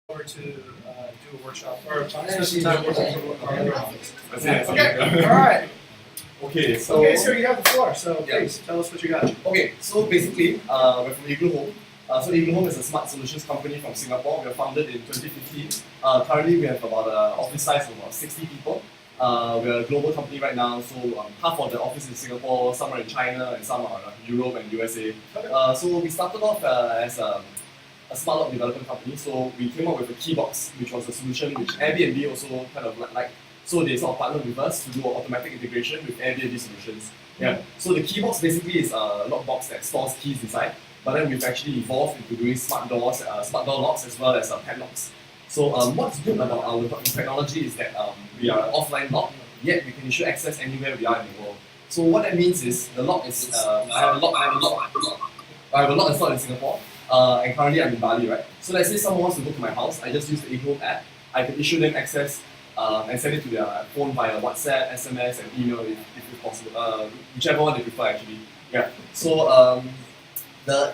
over to do a workshop or spend some time working for our office. Okay, all right. So You have the floor. So please tell us what you got. Okay, so basically, we're from Igloohome. So Igloohome is a smart solutions company from Singapore. We were founded in 2015. Currently, we have about an office size of about 60 people. We're a global company right now, so half of the office in Singapore, some are in China, and some are in Europe and USA. So we started off as a smart lock development company. So we came up with a keybox, which was a solution which Airbnb also kind of like. So they sort of partnered with us to do an automatic integration with Airbnb solutions. Yeah. So the keybox basically is a lockbox that stores keys inside, but then we've actually evolved into doing smart door locks as well as padlocks. So what's good about our technology is that we are an offline lock, yet we can issue access anywhere we are in the world. So what that means is the lock is I have a lock installed in Singapore, and currently I'm in Bali, right? So let's say someone wants to go to my house, I just use the Igloohome app. I can issue them access and send it to their phone via WhatsApp, SMS, and email if possible, whichever one they prefer actually. Yeah. So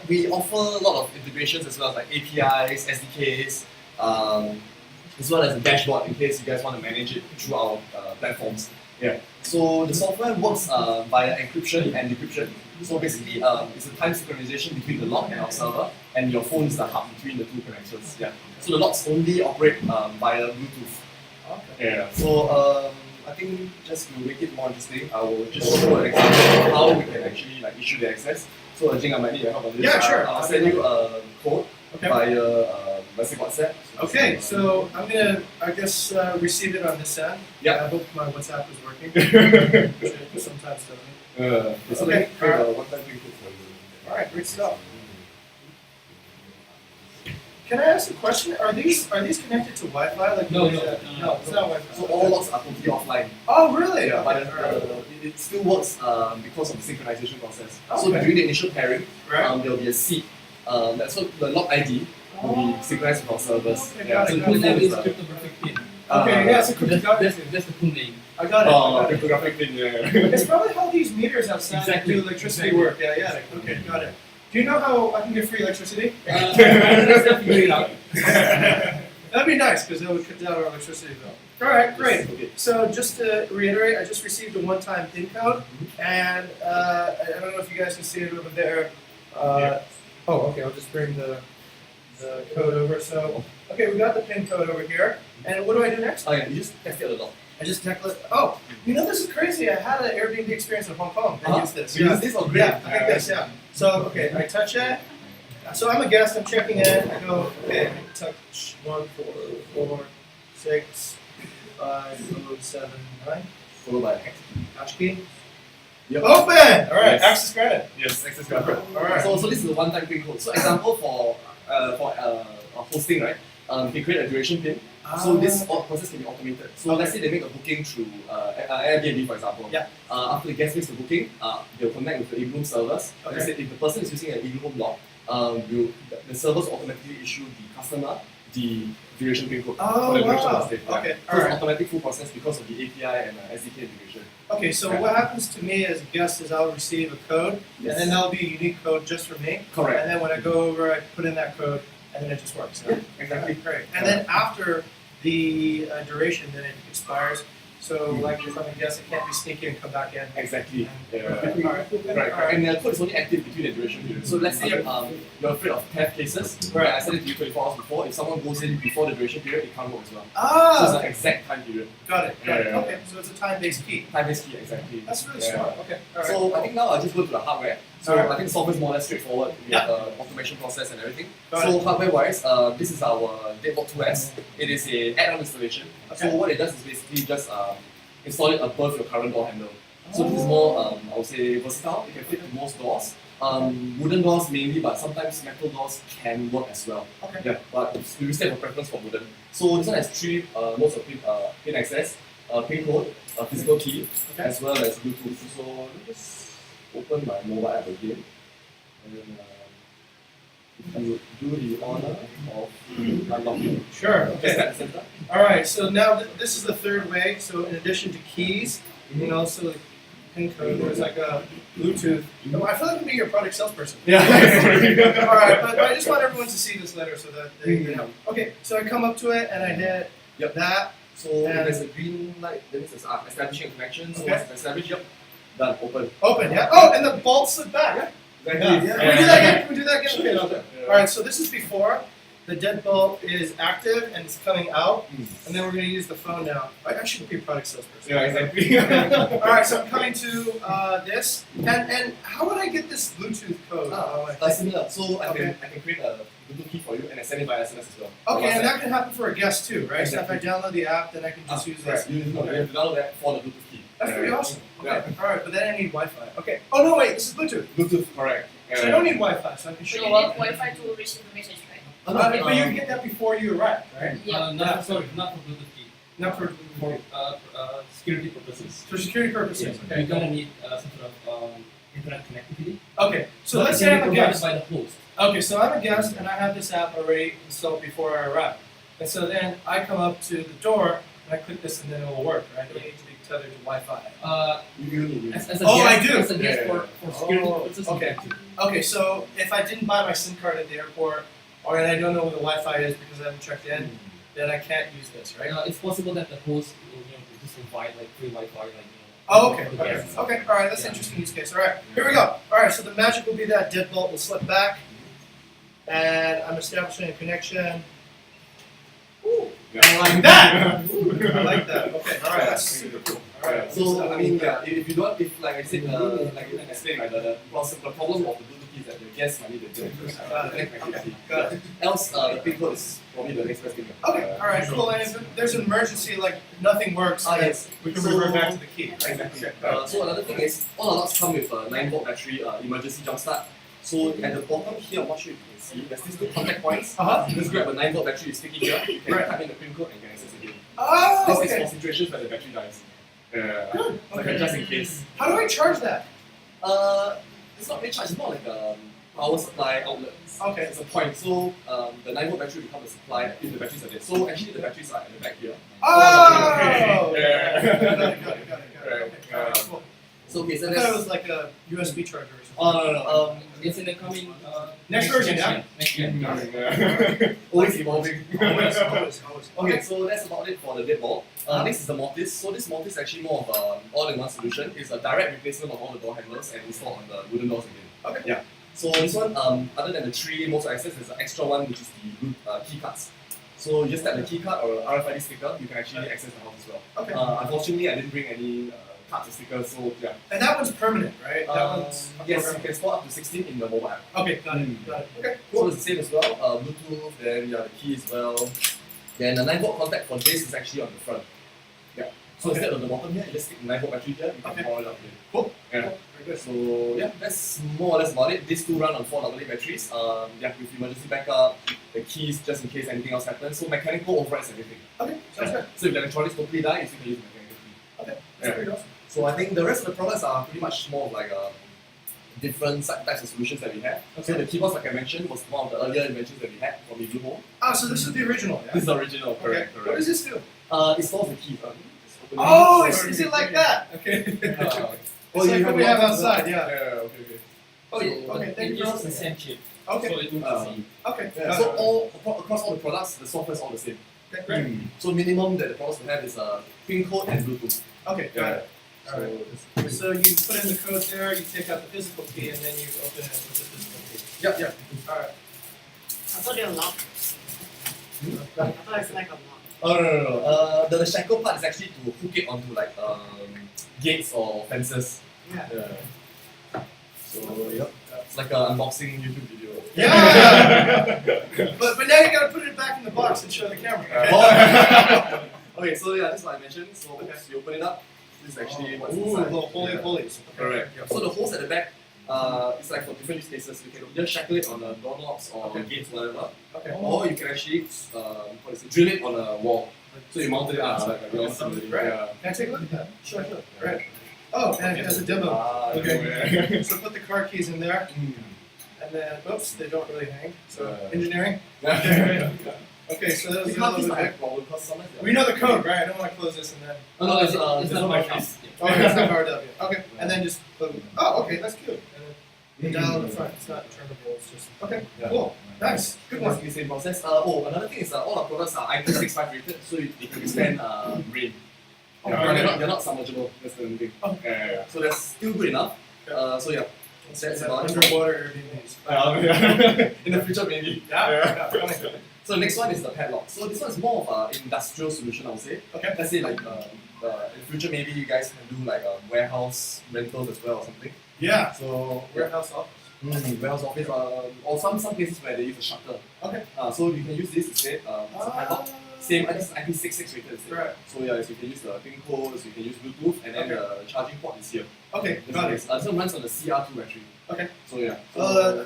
we offer a lot of integrations as well as like APIs, SDKs, as well as a dashboard in case you guys want to manage it through our platforms. Yeah. So the software works via encryption and decryption. So basically, it's a time synchronization between the lock and our server, and your phone is the hub between the two connections. Yeah. So the locks only operate via Bluetooth. Okay. Yeah. So I think just to make it more interesting, I will just show an example of how we can actually like issue the access. So I think I might need your help on this. Yeah, sure. I'll send you a code via message WhatsApp. Okay, so I'm gonna, I guess, receive it on this end. Yeah. I hope my WhatsApp is working. It sometimes doesn't. It's Okay. one-time thing for you. All right, great stuff. Can I ask a question? Are these connected to Wi-Fi? Like No, it's not Wi-Fi. So all locks are totally offline. Oh, really? Yeah, but Okay. it still works because of the synchronization process. So Okay. during the initial pairing, Right. there will be a seed. That's what the lock ID will be synchronized with our servers. Okay, Yeah, got so it, the got full it. name is cryptographic pin. Okay, yeah, it's a cryptographic. That's the full name. I got it. I got it. cryptographic pin. Yeah. It's probably how these meters outside Exactly. do electricity Exactly. work. Yeah. Okay, got it. Do you know how I can get free electricity? Let's figure it out. That'd be nice because that would cut down our electricity bill. All right, great. Okay. So just to reiterate, I just received a one-time PIN code, and I don't know if you guys can see it over there. Oh, okay. I'll just bring the code over. So, okay, we got the PIN code over here, and what do I do next? Oh yeah, you just test it a lot. I just tackle it. Oh, you know this is crazy. I had an Airbnb experience in Hong Kong. I used this. You use this or great? Yeah, I think this. Yeah. So okay, I touch it. So I'm a guest. I'm checking in. I go. Okay, touch 1, 4, 4, 6, 5, 7, 9. Followed by X. Hash key. Yep. Open. All right. Yes. Access granted. Yes, access granted. All right. So this is a one-time pin code. So example for hosting, right? You can create a duration pin. So this process can be automated. So let's say they make a booking through Airbnb, for example. Yeah. After the guest makes the booking, they'll connect with the Igloohome servers. Okay. Let's say if the person is using an Igloohome lock, the servers automatically issue the customer the duration pin code Oh, for the duration wow. of the stay. Yeah. Okay, So it's alright. an automatic full process because of the API and SDK integration. Okay. So Yeah. what happens to me as a guest is I'll receive a code, Yes. and then that'll be a unique code just for me. Correct. And then when I go over, I put in that code, and then it just works. Yeah, exactly. Great. And then after the duration, then it expires. So, like if I'm a guest, I can't be sneaky and come back in. Exactly. Yeah. Alright. Right. And the code is only active between the duration period. So let's say you're afraid of theft cases. Right. I sent it to you 24 hours before. If someone goes in before the duration period, it can't work as well. So Ah, it's an exact time period. got it. Got it. Yeah. Okay, so it's a time-based key. Time-based key, exactly. That's really Yeah. smart. Okay. All right. So I think now I'll just go to the hardware. So Alright. I think software is more or less straightforward with Yeah. the automation process and everything. Got So hardware-wise, this is our Deadbolt 2S. It is an add-on installation. So Okay. what it does is basically just install it above your current door handle. So this is more, I would say, versatile. It can fit to most doors. Wooden doors mainly, but sometimes metal doors can work as well. Okay. Yeah, but we still have a preference for wooden. So this one has three modes of pin access, pin code, a physical key, Okay. as well as Bluetooth. So let me just open my mobile app again. And then if you do the honor of unlocking. Sure. Just Okay. tap the center. All right. So now this is the third way. So in addition to keys, you can also pin code. There's like a Bluetooth. Oh, I feel like I'm being your product salesperson. Yeah. All right, but I just want everyone to see this letter so that they know. Okay, so I come up to it and I hit that. So if there's a green light, then it's establishing a connection. So once it's established, done, open. Open, yeah. Oh, and the bolt slid back. Exactly. Can we do that again? Can we do that again? Sure. Okay. All right, so this is before. The deadbolt is active and it's coming out, and then we're going to use the phone now. I should be a product salesperson. Yeah, exactly. All right, so I'm coming to this, and how would I get this Bluetooth code? Similar. So I can create a Bluetooth key for you and I send it by SMS as well. Okay, and that can happen for a guest too, right? Exactly. So if I download the app, then I can just use this. You have to download that for the Bluetooth key. That's pretty awesome. Okay. Yeah. All right, but then I need Wi-Fi. Okay. Oh no, wait, this is Bluetooth. Bluetooth, correct. So I don't need Wi-Fi, so I can So you show need up. Wi-Fi to receive the message, right? But you can get that before you arrive, right? Yeah. Not for Bluetooth key. Not for Security purposes. for security purposes. Yes. Okay. You're gonna need some sort of internet connectivity. Okay. So But let's it say can I'm a be provided guest. by the host. Okay, so I'm a guest and I have this app already installed before I arrive. And so then I come up to the door and I click this and then it will work, right? Do I need to be tethered to Wi-Fi? You need As a Oh, guest, I do. As a guest Yeah. for security Oh, purposes. okay. you can Okay, so if I didn't buy my SIM card at the airport or I don't know where the Wi-Fi is because I haven't checked in, then I can't use this, too. right? It's possible that the host will just provide like free Wi-Fi, Oh, okay, to the okay, guests. okay, all right, that's an interesting use case. All right, here we go. All right, so the magic will be that deadbolt will slip back, and I'm establishing a connection. Ooh, I like that. I like that. Okay, all right, that's super cool. All right, So I mean, yeah, if you don't, if like I said, like I explained, like the problem of the Bluetooth key is that the guest might need the connectivity. got it. Else, the pin code is probably the next best thing. Okay, all right, cool. And if there's an emergency, like nothing works, then Yes. we can revert back to the key. Exactly. So another thing is, all our locks come with a 9-volt battery emergency jumpstart. So at the bottom here, I'm not sure if you can see, there's these two contact points. You just grab a 9-volt battery, you stick it here, you can type in the pin code and you can access again. Oh, This is okay. for situations where the battery dies. Good. Like Okay. just in case. How do I charge that? It's not recharge, it's more like a power supply outlet. Okay. It's a point. So the 9-volt battery becomes a supply if the batteries are there. So actually the batteries are at the back here. Oh! Yeah. Got it. Okay, all right, cool. So okay, so I thought it that's was like a USB charger or something. oh no. It's in the coming Next version, yeah? Next year. Always evolving. Always. Okay, so that's about it for the deadbolt. Next is the mortise. So this mortise is actually more of an all-in-one solution. It's a direct replacement of all the door handles and installed on the wooden doors again. Okay. Yeah. So this one, other than the 3 modes of access, there's an extra one which is the key cards. So you just tap the key card or RFID sticker, you can actually access the house as well. Okay. Unfortunately, I didn't bring any cards or stickers, so yeah. And that one's permanent, right? That one's Yes, you can store up to 16 in the mobile app. Okay, got it. Okay, So cool. it's the same as well. Bluetooth, then yeah, the key as well. Then the 9-volt contact for this is actually on the front. Yeah. So Okay. instead of the bottom here, you just stick the 9-volt battery here, you can Okay. power it up here. Cool. Yeah. Very good. So yeah, that's more or less about it. These two run on 4AA batteries. Yeah, with emergency backup, the keys just in case anything else happens. So mechanical overrides everything. Okay, sounds good. So if the electronics totally die, you still can use the mechanical key. Okay, Yeah. that's pretty awesome. So I think the rest of the products are pretty much more of like different types of solutions that we have. So the keyboards, like I mentioned, was one of the earlier inventions that we had from Igloohome. Ah, so this is the original, yeah? This is the original, Okay. correct, What correct. does this do? It stores the keys. Just open it. Oh, is it like that? Okay. Well, like you what we have lots of outside, them. yeah. Okay. Oh, okay, thank you It for uses the listening. same chip, Okay, so it won't be same. okay. Yeah, so across all the products, the software is all the same. Okay, great. So minimum that the products will have is pin code and Bluetooth. Okay, got it. So Alright. So you put in the code there, you take out the physical key, and then you open it with the physical key. yeah. Alright. I thought they were locked. I thought it's like a lock. Oh no. The shackle part is actually to hook it onto like gates or fences. Yeah. Yeah. So yep. It's like an unboxing YouTube video. Yeah! but now you gotta put it back in the box and show the camera. Okay, so yeah, this is what I mentioned. So once you open it up, this is actually what's Ooh, inside. little holy of holies. Correct. So the holes at the back, it's like for different use cases. You can either shackle it on the doorknobs or gates, whatever. Okay. Or you can actually drill it on a wall. So you mount it up like a Right. yeah. Can I take a look at that? Sure. Right. Oh, and it has a demo. Okay. So put the car keys in there, and then, oops, they don't really hang. So Yeah. engineering. Yeah. Okay, so that was The a car little keys bit might have big. problem because sometimes We know the code, right? I don't want to close this and then. Oh, no, it's there's not no my keys. house. Oh, it's not powered up yet. Okay, and then just plug it in. Oh, okay, that's cute. And then the dial in the front, it's not turnable, it's just. Okay, Yeah. cool. Nice. Good one. Basically same process. Another thing is all our products are IP65 rated, so they can withstand rain. Oh, Yeah, okay. they're not submergible. That's the only thing. Oh. Yeah. So that's still good enough. So yeah. That's about it. Underwater Airbnbs. Yeah. In the future maybe. Yeah. So next one is the padlock. So this one is more of an industrial solution, I would say. Okay. Let's say like in the future maybe you guys can do like warehouse rentals as well or something. Yeah. So Warehouse office. warehouse office or some places where they use a shutter. Okay. So you can use this instead. It's a padlock. Same, I think it's IP66 rated instead. Right. So yeah, so you can use the pin codes, you can use Bluetooth, and then the charging port is here. Okay, got it. This one runs on the CR2 battery. Okay. So yeah.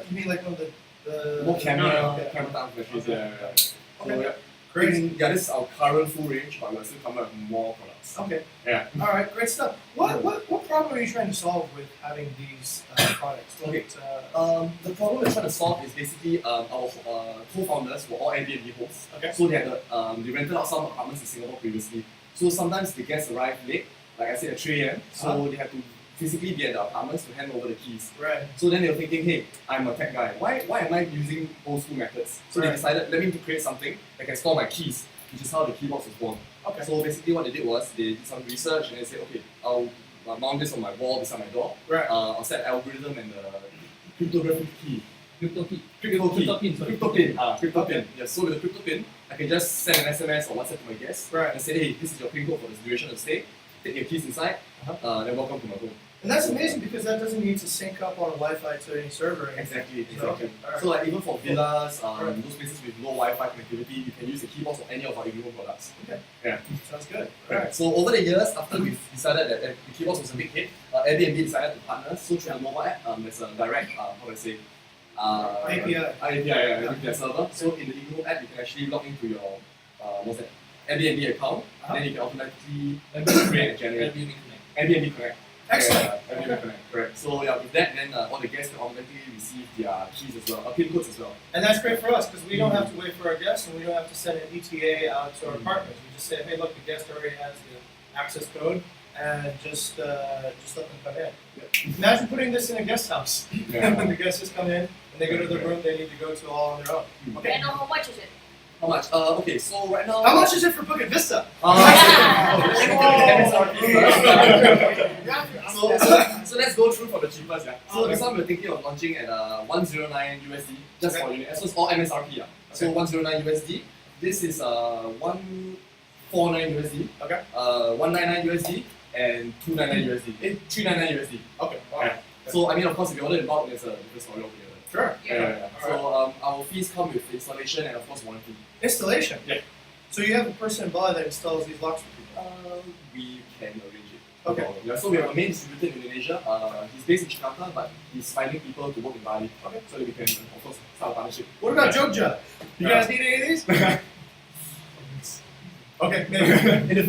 You mean like one of the More camera, Okay. camera type batteries. Okay. Yeah. So Okay. yeah. Crazy. Yeah, this is our current full range, but we're still coming up with more products. Okay. Yeah. All right, great stuff. What problem are you trying to solve with having these products? Okay. What, The problem we're trying to solve is basically our co-founders were all Airbnb hosts. Okay. So they had they rented out some apartments in Singapore previously. So sometimes the guests arrive late, like I said at 3 a.m. So they have to physically be at the apartments to hand over the keys. right. So then they were thinking, hey, I'm a tech guy. Why am I using old school methods? So they Right. decided, let me create something that can store my keys, which is how the keybox was born. Okay. So basically what they did was they did some research and they said, okay, I'll mount this on my wall beside my door. Right. I'll set algorithm and the cryptographic key. Crypto key. Crypto key. Crypto pin, sorry. Crypto pin. Crypto Okay. pin. Yes, so with the crypto pin, I can just send an SMS or WhatsApp to my guests Right. and say, hey, this is your pin code for the duration of the stay. Take your keys inside, then welcome to my home. And that's amazing because that doesn't need to sync up on a Wi-Fi to any server. or anything. Exactly. So, okay. All right. So like even for villas, Right. those places with low Wi-Fi connectivity, you can use the keyboards of any of our Igloohome products. Okay. Yeah. Sounds good. Right. So over the years, after we've decided that the keyboards was a big hit, Airbnb decided to partner. So through the mobile app, there's a direct, how do I say, API. with their server. So in the Igloohome app, you can actually log into your what's that Airbnb account, then you can automatically create and generate Airbnb Connect. Airbnb Connect. Excellent. Yeah, Airbnb Connect. Correct. So yeah, with that, then all the guests can automatically receive their keys as well, pin codes as well. And that's great for us because we don't have to wait for our guests and we don't have to send an ETA out to our partners. We just say, hey, look, the guest already has the access code, and just let them come in. Imagine putting this in a guest house. When the guests just come in and they go to the room they need to go to all on their own. May I Okay. know how much is it? How much? Okay, so right now. How much is it for Bukit Vista? So let's go through for the cheapest. Yeah. So this one we're thinking of launching at 109 USD just for unit. So it's all MSRP. Yeah. So 109 USD. This is 149 USD. Okay. 199 USD and 299 USD. 399 USD. Okay. Wow. Yeah. So I mean, of course, if you order in bulk, there's a different story altogether. Sure. Yeah. So our fees come with installation and of course warranty. Installation. Yeah. So you have a person in Bali that installs these locks for people. We can arrange it. Okay. Yeah, so we have a main distributor in Indonesia. He's based in Jakarta, but he's finding people to work in Bali. Okay. So that we can, of course, start a partnership. What about Jogja? You guys need any of these? Okay, maybe. In the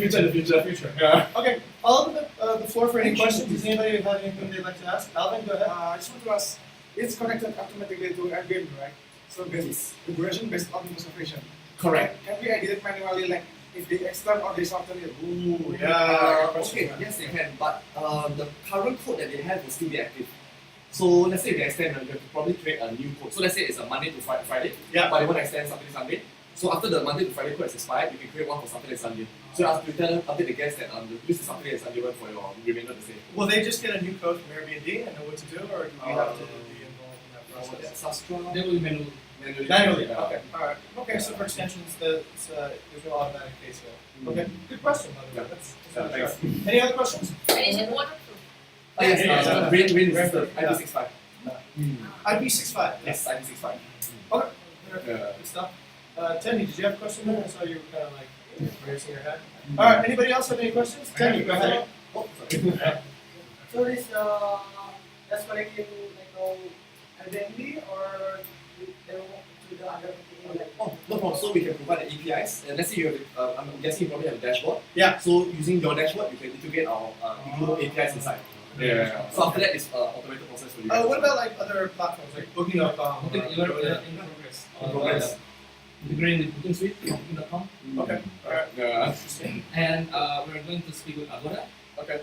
future. Yeah. Okay, I'll open the floor for any questions. Does anybody have anything they'd like to ask? Alvin, go ahead. I just want to ask, it's connected automatically to Airbnb, right? So there's the duration based on the reservation. Correct. Can we edit it manually, like if they extend or they shorten it? Ooh, yeah. Okay, yes they can, but the current code that they have will still be active. So let's say they extend, you have to probably create a new code. So let's say it's a Monday to Friday, Yeah. but they want to extend Saturday, Sunday. So after the Monday to Friday code has expired, you can create one for Saturday and Sunday. So you tell them, update the guests that use the Saturday and Sunday one for your remainder of the stay. Will they just get a new code from Airbnb and know what to do, or do we have to be involved in that process? Sastra? They will manual. Manually. Yeah. Okay. All right. Okay. So for extensions, there's no automatic case here. Okay. Good question, by the way. Yeah. That's Yeah, really thanks. sharp. Any other questions? And is it waterproof? Oh, yes, Yeah. rain resistant, Yeah. IP65. IP65. Yes, IP65. Okay. Yeah. Good stuff. Tenny, did you have a question there? I saw you were kind of like raising your hand. All right. Anybody else have any questions? Tenny, go ahead. Oh, sorry. So this that's connecting Airbnb or they will to the other like Oh, no problem. So we can provide the APIs. And let's say you have, I'm guessing you probably have a dashboard. Yeah. So using your dashboard, you can integrate our Igloohome APIs inside. Yeah. So after that, it's automated process for you. What about like other platforms like Booking.com? Booking, or- you're in progress. In progress. integrating with Booking Suite from Booking.com. Okay. Alright. Yeah. Interesting. And we're going to speak with Agoda. Okay.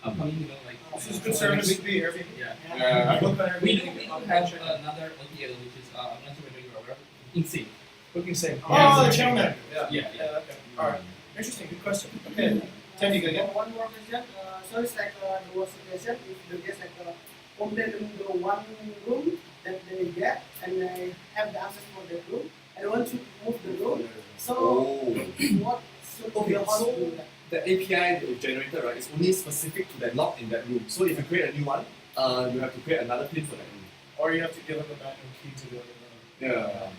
Upcoming, like This is a good service to be Airbnb. Yeah. Yeah. Book on We Airbnb. do have another OTA, which is I'm not sure whether you're aware of InSync. Booking Sync. Yeah, Oh, the it's channel okay. manager. Yeah. Yeah. Okay. Alright. Interesting. Good question. Okay. Tim, you go again? One more question. So it's like the worst situation if the guest like complain in the one room that they get and they have the access for that room and want to move the room. So Oh. what should Okay, the host so- do? The API that you generated, right, is only specific to that lock in that room. So if you create a new one, you have to create another pin for that room. Or you have to give them a manual key to the other room. Yeah.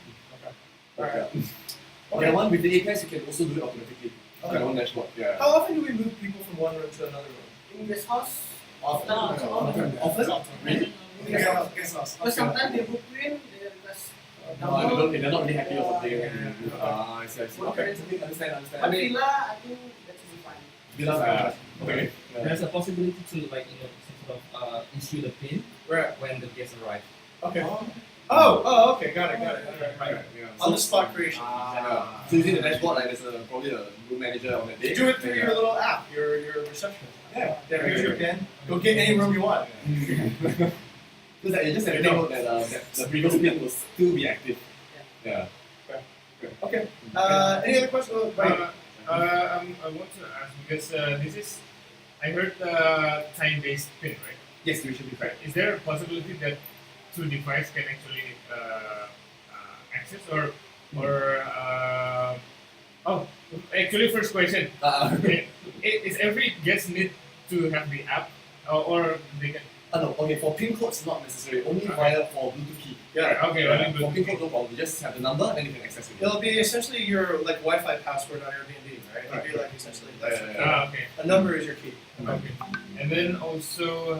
Alright. Okay, one with the APIs, you can also do it automatically. Okay. Your own dashboard. Yeah. How often do we move people from one room to another room? In this house, Often. Often? Really? Guest house. but sometimes they book in, they request No, they're not really happy or something. Yeah. I see. Okay. Understand. But villa, I think that is fine. Villas, okay. There's a possibility to like sort of issue the pin Right. when the guests arrive. Okay. Oh, okay. Got it. Right. Yeah. On the spot creation. Yeah. So using the dashboard, like there's probably a room manager on that day. Do it through your little app, your receptionist. Yeah. There, here's your pin. Go get any room you want. Because like, you just have to note that, that the previous pin will still be active. Yeah. Okay. Any other questions? Oh, wait. I want to ask because this is, I heard time-based pin, right? Yes, we should be correct. Is there a possibility that two devices can actually access oh, actually, first question: is every guest need to have the app, or they can? No, okay, for PIN codes, not necessary. Only via for Bluetooth key. Yeah. Okay, Yeah, only for Bluetooth. PIN code, no problem. You just have the number and then you can access it. It'll be essentially your like Wi-Fi password on Airbnb, right? It'll be like essentially that's Okay. a number is your key. Okay. And then also,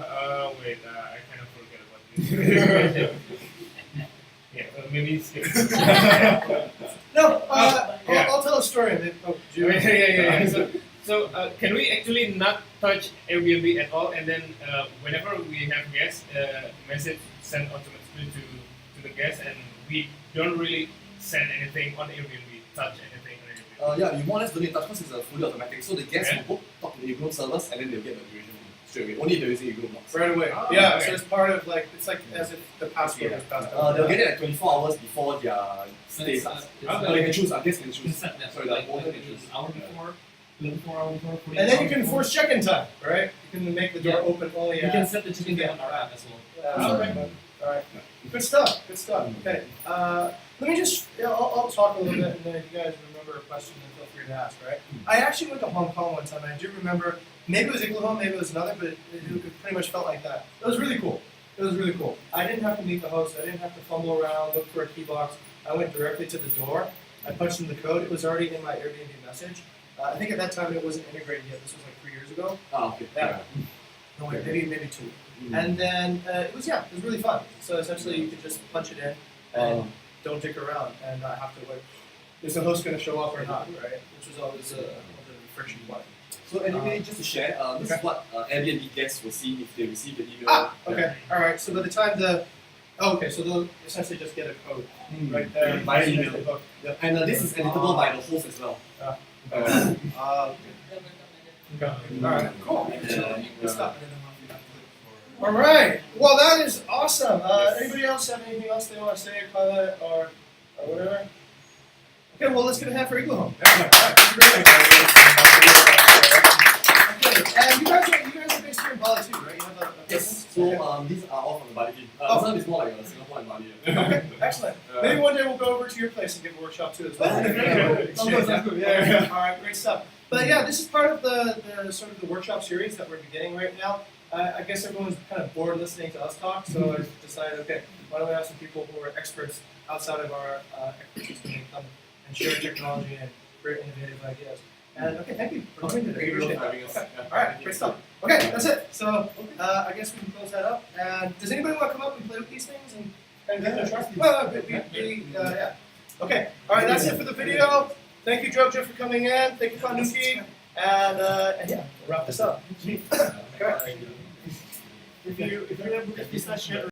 wait, I kind of forget about this. Yeah, maybe skip. No, Yeah. I'll tell a story. And then, Yeah. So can we actually not touch Airbnb at all, and then whenever we have guests, message sent automatically to the guest, and we don't really send anything on Airbnb, touch anything on Airbnb. Yeah, you more or less don't need to touch because it's fully automatic. So the guests Yeah. will book, talk to the Igloohome servers, and then they'll get the duration straight away. Only if they're using Igloohome blocks. Right away. Oh, Yeah, okay. so it's part of like it's like as if the password is passed on. They'll get it like 24 hours before their stay starts. But they can choose, guests can You can choose. set that. Sorry, like, the owner like can choose. an hour before, 24 hours before, 48 And then you hours can before. force check-in time, right? You can make the door Yeah. open only You at. can set the check-in time on our app as well. All right. Good stuff. Good stuff. Okay. Let me just. I'll talk a little bit, and then if you guys remember a question, then feel free to ask. Right. I actually went to Hong Kong one time. And I do remember. Maybe it was Igloohome, maybe it was another, but it pretty much felt like that. It was really cool. It was really cool. I didn't have to meet the host. I didn't have to fumble around, look for a key box. I went directly to the door. I punched in the code. It was already in my Airbnb message. I think at that time it wasn't integrated yet. This was like 3 years ago. Okay. Yeah. No, wait, maybe 2. And then it was really fun. So essentially, you could just punch it in and don't dick around and not have to wait. Is the host going to show up or not, right? Which was always a friction point. So anyway, just to share, this is what Airbnb guests will see if they receive the email. Okay. All right. So by the time so they'll essentially just get a code right there Via email. They book. Yep. And this is editable by the host as well. Okay. All right. Cool. Good stuff. All right. Well, that is awesome. Anybody else have anything else they want to say, comment, or whatever? Okay. Well, let's get a hand for Igloohome. Okay. And you guys are based here in Bali too, right? You have a Yes. business? So these are all from the Bali team. Oh. This one is more like a Singapore and Bali. Okay. Excellent. Maybe one day we'll go over to your place and give a workshop too as well. Sounds good. Yeah. All right. Great stuff. But yeah, this is part of the sort of the workshop series that we're beginning right now. I guess everyone's kind of bored listening to us talk, so I decided, okay, why don't we have some people who are experts outside of our expertise to come and share technology and great innovative ideas. And okay, thank you for coming today. Thank you Appreciate for that. having us. Okay. Yeah. All right, great stuff. Okay, that's it. So I guess we can close that up. And does anybody want to come up and play with these things and give it a try? Well, yeah. Okay. All right, that's it for the video. Thank you, Jojo, for coming in. Thank you, Fanuki. And yeah, we'll wrap this up. Okay. If you have Bukit Vista, share